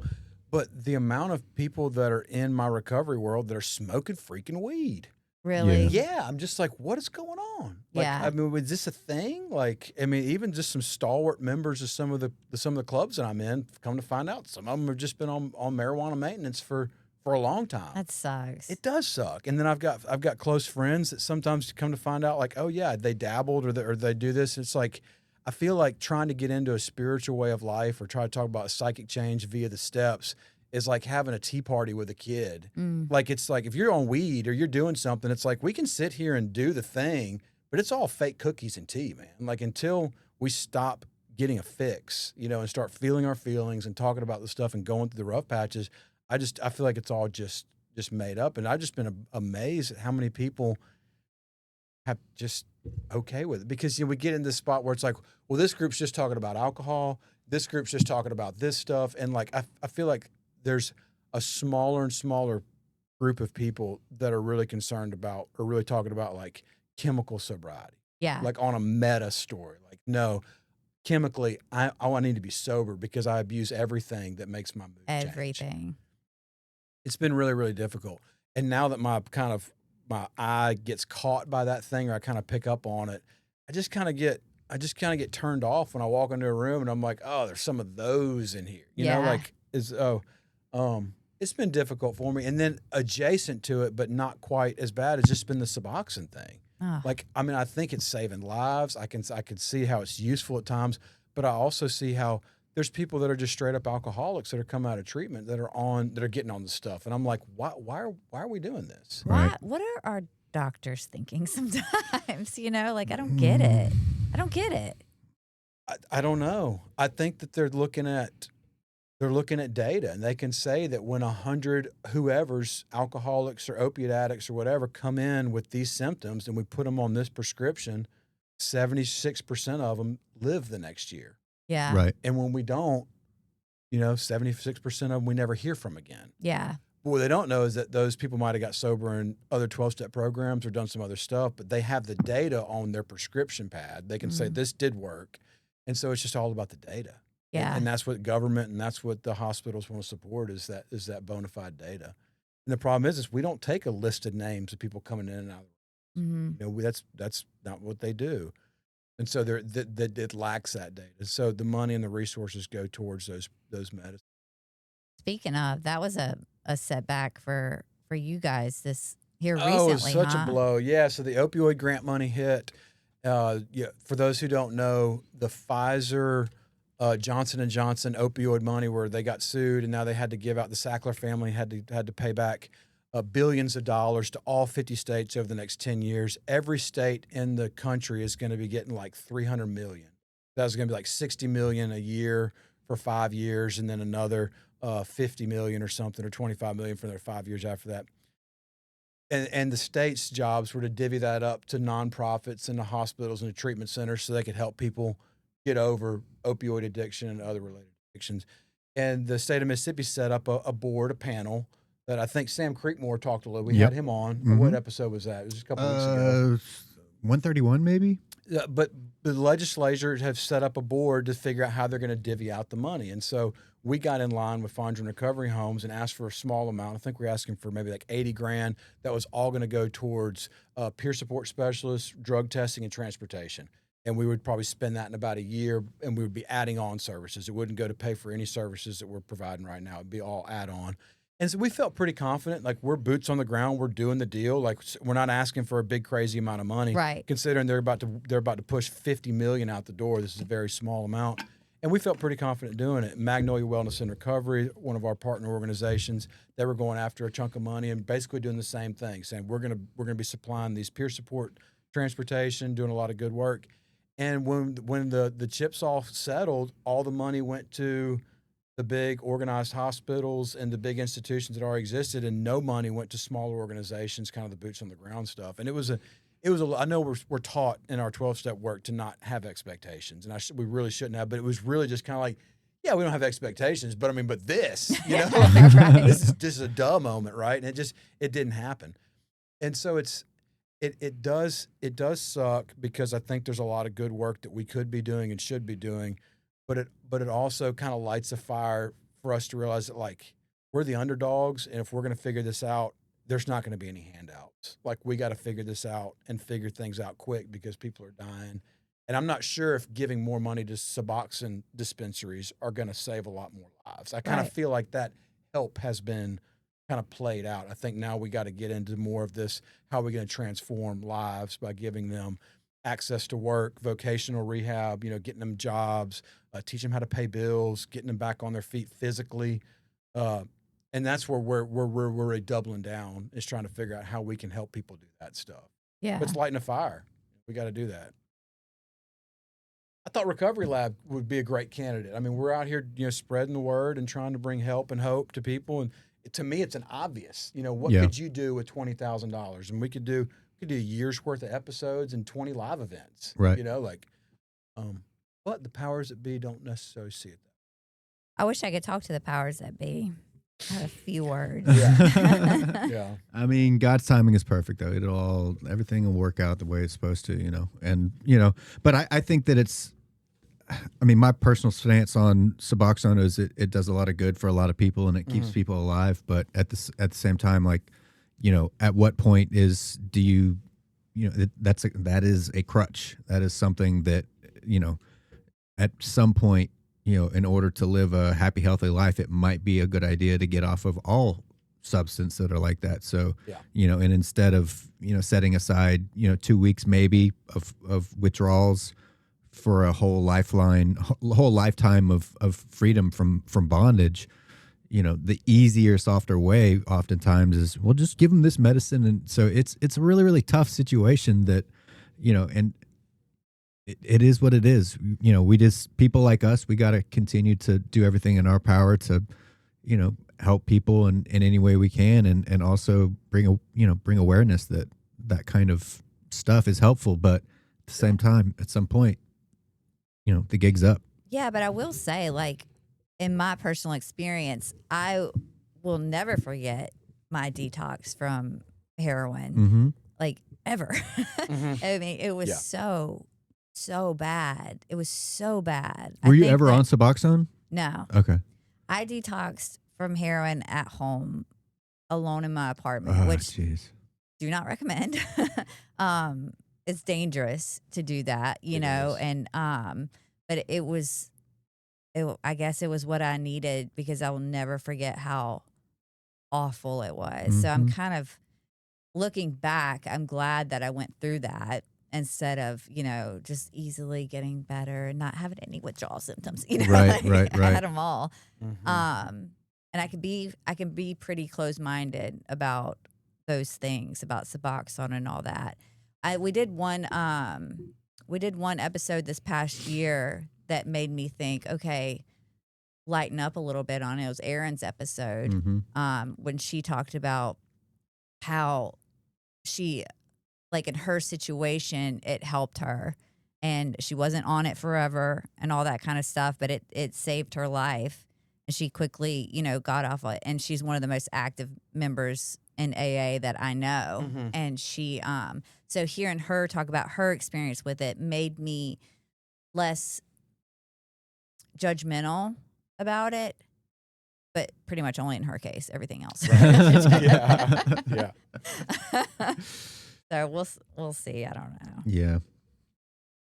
But the amount of people that are in my recovery world that are smoking freaking weed. Really? Yeah. I'm just like, what is going on? Like, Yeah. I mean, was this a thing? Like, I mean, even just some stalwart members of some of the clubs that I'm in, come to find out, some of them have just been on marijuana maintenance for a long time. That sucks. It does suck. And then I've got close friends that sometimes come to find out, like, oh yeah, they dabbled or they do this. It's like, I feel like trying to get into a spiritual way of life or try to talk about psychic change via the steps is like having a tea party with a kid. Like, it's like if you're on weed or you're doing something, it's like we can sit here and do the thing, but it's all fake cookies and tea, man. Like, until we stop getting a fix, and start feeling our feelings and talking about the stuff and going through the rough patches, I feel like it's all just made up. And I've just been amazed at how many people have just okay with it, because we get in this spot where it's like, well, this group's just talking about alcohol, this group's just talking about this stuff, and like I feel like there's a smaller and smaller group of people that are really concerned about or really talking about like chemical sobriety. Yeah. Like on a meta story. Like, no, chemically, I need to be sober because I abuse everything that makes my mood change. Everything. It's been really, really difficult. And now that my eye gets caught by that thing, or I kind of pick up on it, I just kind of get get turned off when I walk into a room and I'm like, oh, there's some of those in here. You know, like it's been difficult for me. And then adjacent to it, but not quite as bad, has just been the Suboxone thing. Oh. Like, I mean, I think it's saving lives. I can see how it's useful at times, but I also see how there's people that are just straight up alcoholics that are coming out of treatment that are getting on the stuff. And I'm like, why are we doing this? Right. What are our doctors thinking sometimes? Like, I don't get it. I don't get it. I don't know. I think that they're looking at they're looking at data, and they can say that when 100 whoever's alcoholics or opiate addicts or whatever come in with these symptoms and we put them on this prescription, 76% of them live the next year. Yeah. Right. And when we don't, 76% of them we never hear from again. Yeah. But what they don't know is that those people might have got sober in other 12-step programs or done some other stuff, but they have the data on their prescription pad. They can say this did work. And so it's just all about the data. Yeah. And that's what government and that's what the hospitals want to support is that bona fide data. And the problem is we don't take a list of names of people coming in and out. Mm-hmm. That's not what they do. And so it lacks that data. So the money and the resources go towards those medicines. Speaking of, that was a setback for you guys recently. Oh, it was such huh? a blow. Yeah. So the opioid grant money hit. For those who don't know, the Pfizer, Johnson & Johnson opioid money where they got sued and now they had to give out, the Sackler family had to pay back billions of dollars to all 50 states over the next 10 years. Every state in the country is going to be getting like $300 million. That was going to be like $60 million a year for 5 years and then another $50 million or something or $25 million for their 5 years after that. And the state's jobs were to divvy that up to nonprofits and the hospitals and the treatment centers so they could help people get over opioid addiction and other related addictions. And the state of Mississippi set up a board, a panel that I think Sam Creekmore talked a little. We had him on. Mm-hmm. What episode was that? It was just a couple weeks ago. 131 maybe? But the legislature have set up a board to figure out how they're going to divvy out the money. And so we got in line with Fondren Recovery Homes and asked for a small amount. I think we're asking for maybe like $80,000. That was all going to go towards peer support specialists, drug testing, and transportation. And we would probably spend that in about a year, and we would be adding on services. It wouldn't go to pay for any services that we're providing right now. It'd be all add-on. And so we felt pretty confident, like we're boots on the ground, we're doing the deal. Like we're not asking for a big crazy amount of money. Right. Considering they're about to push $50 million out the door. This is a very small amount. And we felt pretty confident doing it. Magnolia Wellness and Recovery, one of our partner organizations, they were going after a chunk of money and basically doing the same thing, saying we're gonna be supplying these peer support, transportation, doing a lot of good work. And when the chips all settled, all the money went to the big organized hospitals and the big institutions that already existed, and no money went to smaller organizations, kind of the boots on the ground stuff. And it was I know we're taught in our 12-step work to not have expectations, and we really shouldn't have, but it was really just kind of like, yeah, we don't have expectations, but this, Right. this is just a duh moment, right? And it didn't happen. And so it does suck because I think there's a lot of good work that we could be doing and should be doing, but it also kind of lights a fire for us to realize that like we're the underdogs, and if we're going to figure this out, there's not going to be any handouts. Like we got to figure this out and figure things out quick because people are dying. And I'm not sure if giving more money to Suboxone dispensaries are going to save a lot more lives. I kind of feel like that help has been kind of played out. I think now we got to get into more of this. How are we going to transform lives by giving them access to work, vocational rehab, getting them jobs, teach them how to pay bills, getting them back on their feet physically. And that's where we're really doubling down, is trying to figure out how we can help people do that stuff. Yeah. But it's lighting a fire. We got to do that. I thought Recovery Lab would be a great candidate. I mean, we're out here, spreading the word and trying to bring help and hope to people. And to me, it's an obvious, what could you do with $20,000? And we could do a year's worth of episodes and 20 live events. Right. But the powers that be don't necessarily see it. I wish I could talk to the powers that be. I have a few words. Yeah. Yeah. I mean, God's timing is perfect, though. Everything will work out the way it's supposed to, And, but I think that my personal stance on Suboxone is it does a lot of good for a lot of people and it keeps people alive. But at the same time, at what point that is a crutch. That is something that, at some point, in order to live a happy, healthy life, it might be a good idea to get off of all substance that are like that. So, and instead of, setting aside, 2 weeks maybe of withdrawals for a whole lifetime of freedom from bondage, the easier, softer way oftentimes is, well, just give them this medicine. And so it's a really, really tough situation that, and it is what it is. You know, we just, people like us, we got to continue to do everything in our power to, you know, help people in any way we can, and also bring awareness that that kind of stuff is helpful. But at the same time, at some point, you know, the gig's up. Yeah, but I will say, like, in my personal experience, I will never forget my detox from heroin, Mm-hmm. like, ever. I mean, it was Yeah. so bad. It was so bad. Were you ever on Suboxone? No. Okay. I detoxed from heroin at home, alone in my apartment, Oh, which jeez. do not recommend. It's dangerous to do that, you It know, is. and but it was, I guess it was what I needed, because I will never forget how awful it was. So I'm Mhm. kind of looking back, I'm glad that I went through that instead of, you know, just easily getting better and not having any withdrawal symptoms. You know, Right, like, right. I had them all. Mhm. And I can be pretty close minded about those things, about Suboxone and all that. We did one episode this past year that made me think, okay, lighten up a little bit on it. It was Erin's episode, Mm-hmm. when she talked about how she, like, in her situation, it helped her, and she wasn't on it forever and all that kind of stuff, but it saved her life, and she quickly, you know, got off it. And she's one of the most active members in AA that I know. Mhm. And she, so hearing her talk about her experience with it made me less judgmental about it, but pretty much only in her case. Everything else. Yeah. Yeah. So we'll see. I don't know. Yeah.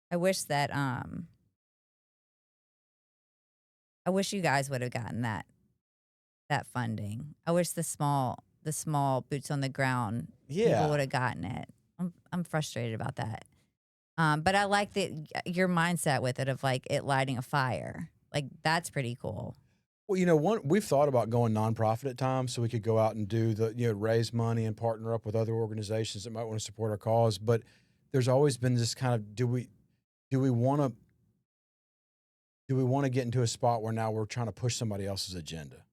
I wish that I wish you guys would have gotten that funding. I wish the small boots on the ground people Yeah. would have gotten it. I'm frustrated about that. But I like your mindset with it, of like it lighting a fire. Like, that's pretty cool. Well, you know, we've thought about going nonprofit at times, so we could go out and do raise money and partner up with other organizations that might want to support our cause. But there's always been this kind of, do we want to get into a spot where now we're trying to push somebody else's agenda?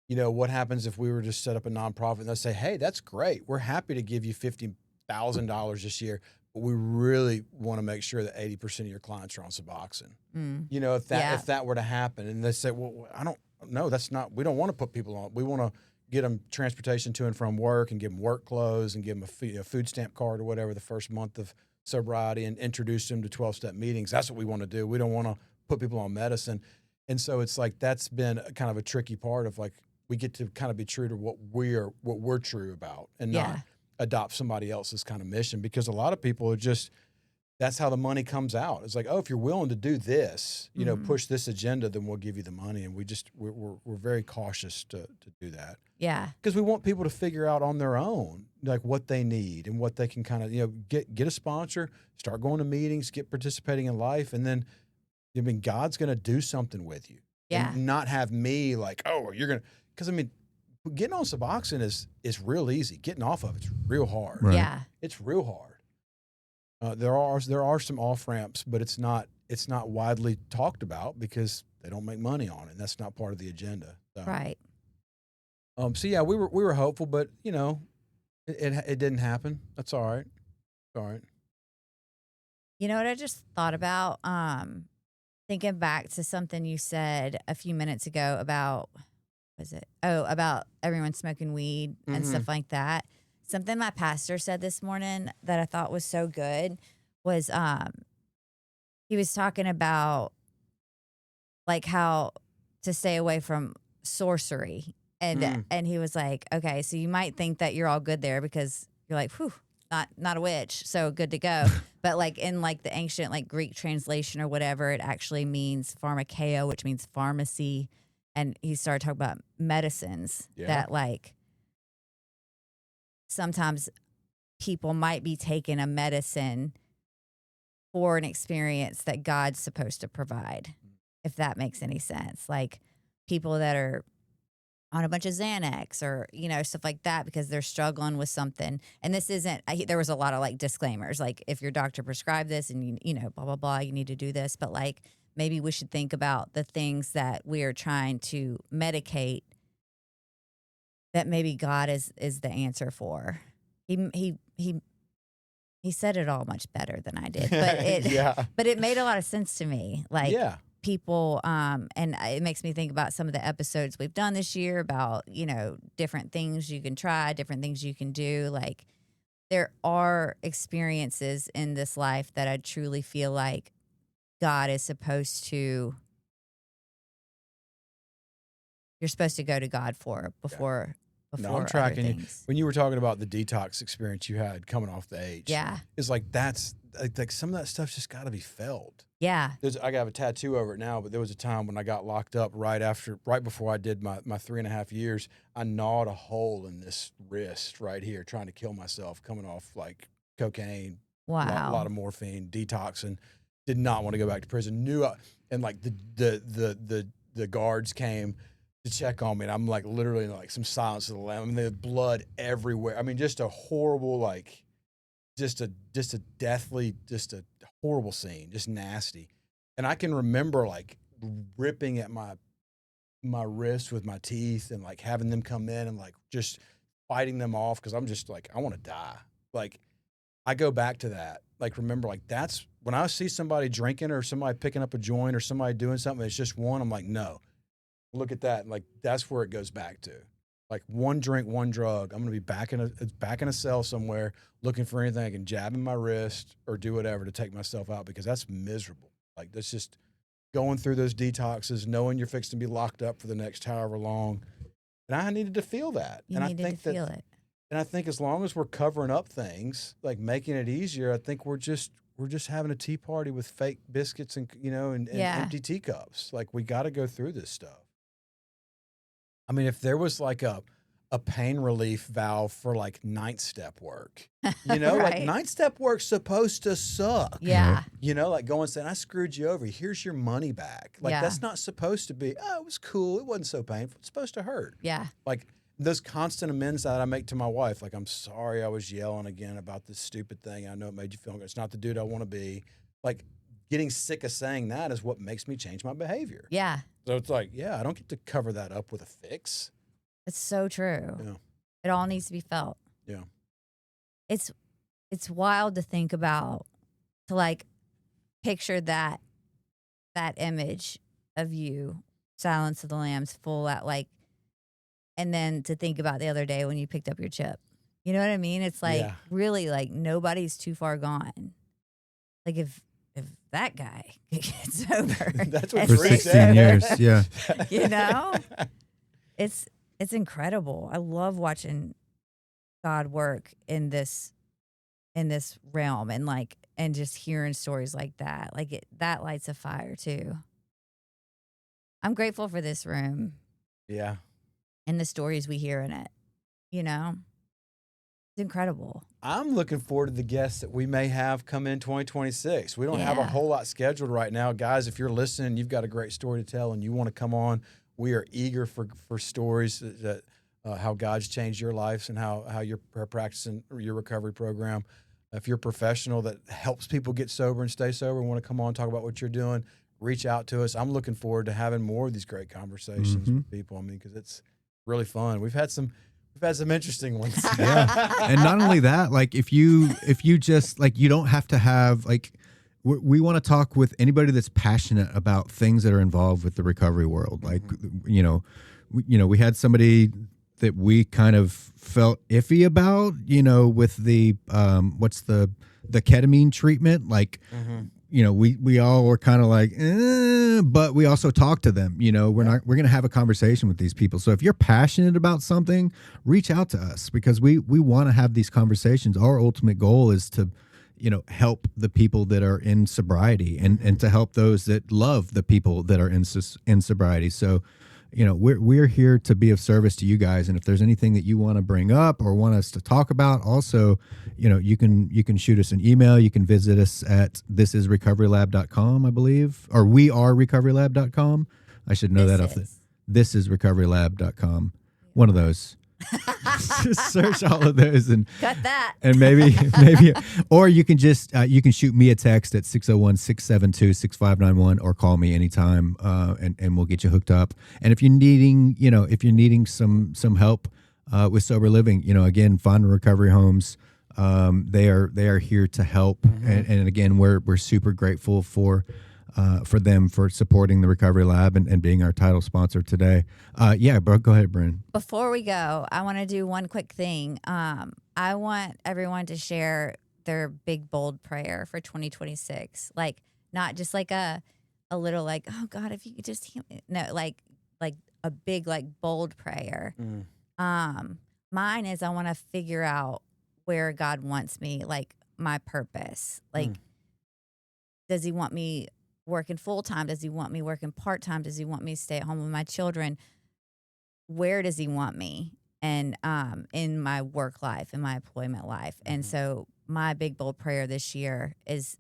You know, what happens if we were to set up a nonprofit and they say, hey, that's great, we're happy to give you $50,000 this year, but we really want to make sure that 80% of your clients are on Suboxone. You know, if that were to happen, and they say, well, I don't know, we don't want to put people on. We want to get them transportation to and from work, and give them work clothes, and give them a food stamp card or whatever the first month of sobriety, and introduce them to 12-step meetings. That's what we want to do. We don't want to put people on medicine. And so it's like, that's been kind of a tricky part of, like, we get to kind of be true to what we're true about, and not adopt somebody else's kind of mission, because a lot of people are just, that's how the money comes out. It's like, oh, if you're willing to do this, you know, push this agenda, then we'll give you the money. And we're very cautious to do that. Yeah. Because we want people to figure out on their own, like, what they need and what they can kind of, you know, get a sponsor, start going to meetings, get participating in life. And then, I mean, God's going to do something with you. Yeah. And not have me like, oh, you're going to, because I mean, getting on Suboxone is real easy. Getting off of it's real hard. Right. Yeah. It's real hard. There are some off ramps, but it's not widely talked about because they don't make money on it. And that's not part of the agenda. So, Right. So yeah, we were hopeful, but you know, it didn't happen. That's all right. It's all right. You know what I just thought about? Thinking back to something you said a few minutes ago about, about everyone smoking weed and stuff like that. Something my pastor said this morning that I thought was so good was he was talking about, like, how to stay away from sorcery. And he was like, okay, so you might think that you're all good there because you're like, whew, not a witch, so good to go. But like in like the ancient like Greek translation or whatever, it actually means pharmakeia, which means pharmacy. And he started talking about medicines that, like, sometimes people might be taking a medicine for an experience that God's supposed to provide, if that makes any sense. Like, people that are on a bunch of Xanax or, stuff like that because they're struggling with something. And this isn't, there was a lot of like disclaimers, like if your doctor prescribed this and blah, blah, blah, you need to do this. But like, maybe we should think about the things that we are trying to medicate that maybe God is the answer for. He said it all much better than I did, but but it made a lot of sense to me. Like, people, and it makes me think about some of the episodes we've done this year about, different things you can try, different things you can do. Like, there are experiences in this life that I truly feel like God is supposed to, you're supposed to go to God for before No, I'm tracking you. When you were talking about the detox experience you had coming off the H, it's like that's like some of that stuff's just got to be felt. Yeah, I got a tattoo over it now, but there was a time when I got locked up right before I did my 3.5 years. I gnawed a hole in this wrist right here, trying to kill myself, coming off like cocaine, a lot of morphine, detoxing. Did not want to go back to prison. And like the guards came to check on me, and I'm like literally like some Silence of the Lamb. I mean, there's blood everywhere. I mean, just a horrible, like, just a deathly, just a horrible scene, just nasty. And I can remember like ripping at my wrist with my teeth and like having them come in and like just fighting them off because I'm just like, I want to die. Like, I go back to that. Like, remember, like, that's when I see somebody drinking or somebody picking up a joint or somebody doing something, it's just one. I'm like, no. Look at that. Like, that's where it goes back to. Like, one drink, one drug. I'm going to be back in a cell somewhere looking for anything I can jab in my wrist or do whatever to take myself out because that's miserable. Like, that's just going through those detoxes, knowing you're fixing to be locked up for the next however long. And I needed to feel that. I feel it. And I think as long as we're covering up things, like making it easier, I think we're just having a tea party with fake biscuits and and empty teacups. Like, we got to go through this stuff. I mean, if there was like a pain relief valve for like 9th step work, like 9th step work's supposed to suck. Yeah. Like going and saying, I screwed you over. Here's your money back. Like, that's not supposed to be, it was cool. It wasn't so painful. It's supposed to hurt. Yeah. Like, those constant amends that I make to my wife, like, I'm sorry I was yelling again about this stupid thing. I know it made you feel good. It's not the dude I want to be. Like, getting sick of saying that is what makes me change my behavior. Yeah. So it's like, I don't get to cover that up with a fix. It's so true. Yeah. It all needs to be felt. Yeah. It's wild to think about, to like picture that image of you, Silence of the Lambs, full out, like, and then to think about the other day when you picked up your chip. You know what I mean? It's like really like nobody's too far gone. Like, if that guy gets over, that's what for 16 years, it's incredible. I love watching God work in this realm and just hearing stories like that. Like, that lights a fire too. I'm grateful for this room. Yeah. And the stories we hear in it. It's incredible. I'm looking forward to the guests that we may have come in 2026. We don't have a whole lot scheduled right now. Guys, if you're listening, you've got a great story to tell and you want to come on, we are eager for stories that how God's changed your lives and how you're practicing your recovery program. If you're a professional that helps people get sober and stay sober and want to come on and talk about what you're doing, reach out to us. I'm looking forward to having more of these great conversations with people. I mean, because it's really fun. We've had some interesting ones. And not only that, like, if you just, like, you don't have to have, like, we want to talk with anybody that's passionate about things that are involved with the recovery world. Like, we had somebody that we kind of felt iffy about, with the what's the ketamine treatment. Like, we all were kind of like, but we also talked to them. We're going to have a conversation with these people. So if you're passionate about something, reach out to us because we want to have these conversations. Our ultimate goal is to, help the people that are in sobriety and to help those that love the people that are in sobriety. So, we're here to be of service to you guys. And if there's anything that you want to bring up or want us to talk about, also, you can shoot us an email. You can visit us at thisisrecoverylab.com, I believe, or wearerecoverylab.com. I should know that off. This is recoverylab.com. one of those. Just search all of those and Cut that. and maybe, or you can just, you can shoot me a text at 601-672-6591 or call me anytime. And we'll get you hooked up. And if you're needing, some help, with sober living, again, Fondren Recovery Homes, they are here to help. And again, we're super grateful for them for supporting the Recovery Lab and being our title sponsor today. Yeah, bro, go ahead, Brynn. Before we go, I want to do one quick thing. I want everyone to share their big, bold prayer for 2026. Like, not just like a little like, oh God, if you could just heal me. No, like a big, like bold prayer. Mine is I want to figure out where God wants me, like my purpose. Like, does he want me working full time? Does he want me working part time? Does he want me to stay at home with my children? Where does he want me? And in my work life, in my employment life. And so my big bold prayer this year is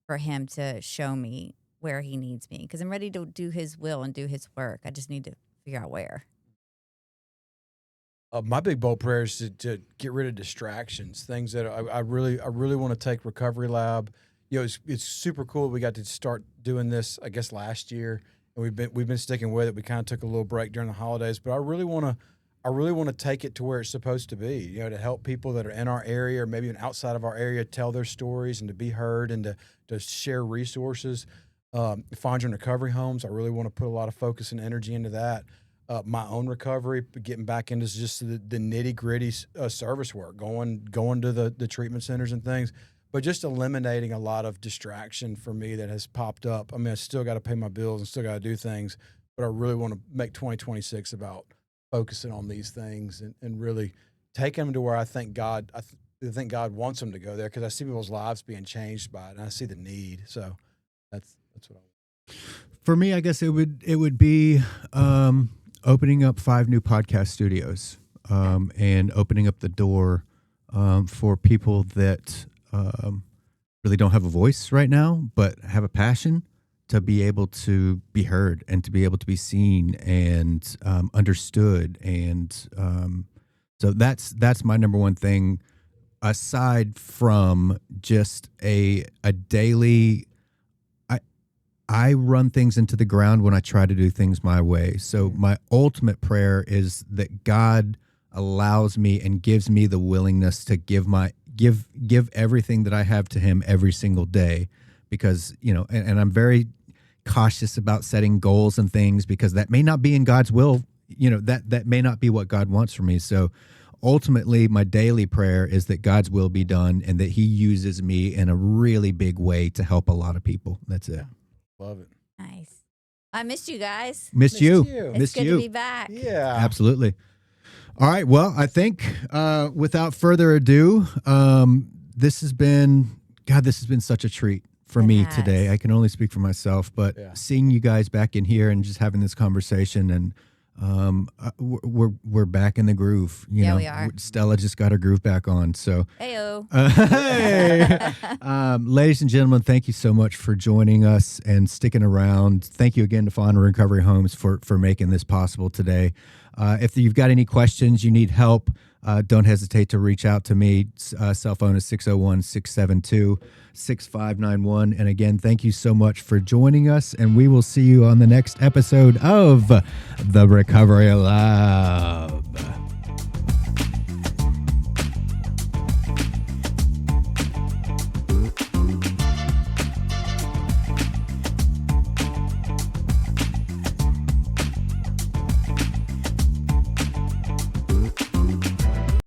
for him to show me where he needs me, because I'm ready to do his will and do his work. I just need to figure out where. My big bold prayer is to get rid of distractions, things that I really want to take Recovery Lab. It's super cool. We got to start doing this, I guess, last year, and we've been sticking with it. We kind of took a little break during the holidays, but I really want to take it to where it's supposed to be. To help people that are in our area or maybe even outside of our area tell their stories and to be heard and to share resources. Fondren Recovery Homes, I really want to put a lot of focus and energy into that. My own recovery, getting back into just the nitty gritty service work, going to the treatment centers and things, but just eliminating a lot of distraction for me that has popped up. I mean, I still got to pay my bills and still got to do things, but I really want to make 2026 about focusing on these things and really taking them to where I think God wants them to go there, because I see people's lives being changed by it and I see the need. So that's what I want. For me, I guess it would be opening up 5 new podcast studios, and opening up the door for people that really don't have a voice right now, but have a passion to be able to be heard and to be able to be seen and understood. And so that's my number one thing, aside from just a daily. I run things into the ground when I try to do things my way. So my ultimate prayer is that God allows me and gives me the willingness to give everything that I have to him every single day, because, and I'm very cautious about setting goals and things, because that may not be in God's will, that may not be what God wants for me. So ultimately my daily prayer is that God's will be done and that he uses me in a really big way to help a lot of people. That's it. Love it. Nice. I missed you guys. Missed you. It's good to be back. Yeah. Absolutely. All right. Well, I think without further ado, this has been such a treat for me today. I can only speak for myself, but seeing you guys back in here and just having this conversation, and we're back in the groove. We are. Stella just got her groove back on. So, Heyo. Hey, ladies and gentlemen, thank you so much for joining us and sticking around. Thank you again to Fondren Recovery Homes for making this possible today. If you've got any questions, you need help, don't hesitate to reach out to me. Cell phone is 601-672-6591. And again, thank you so much for joining us, and we will see you on the next episode of The Recovery Lab.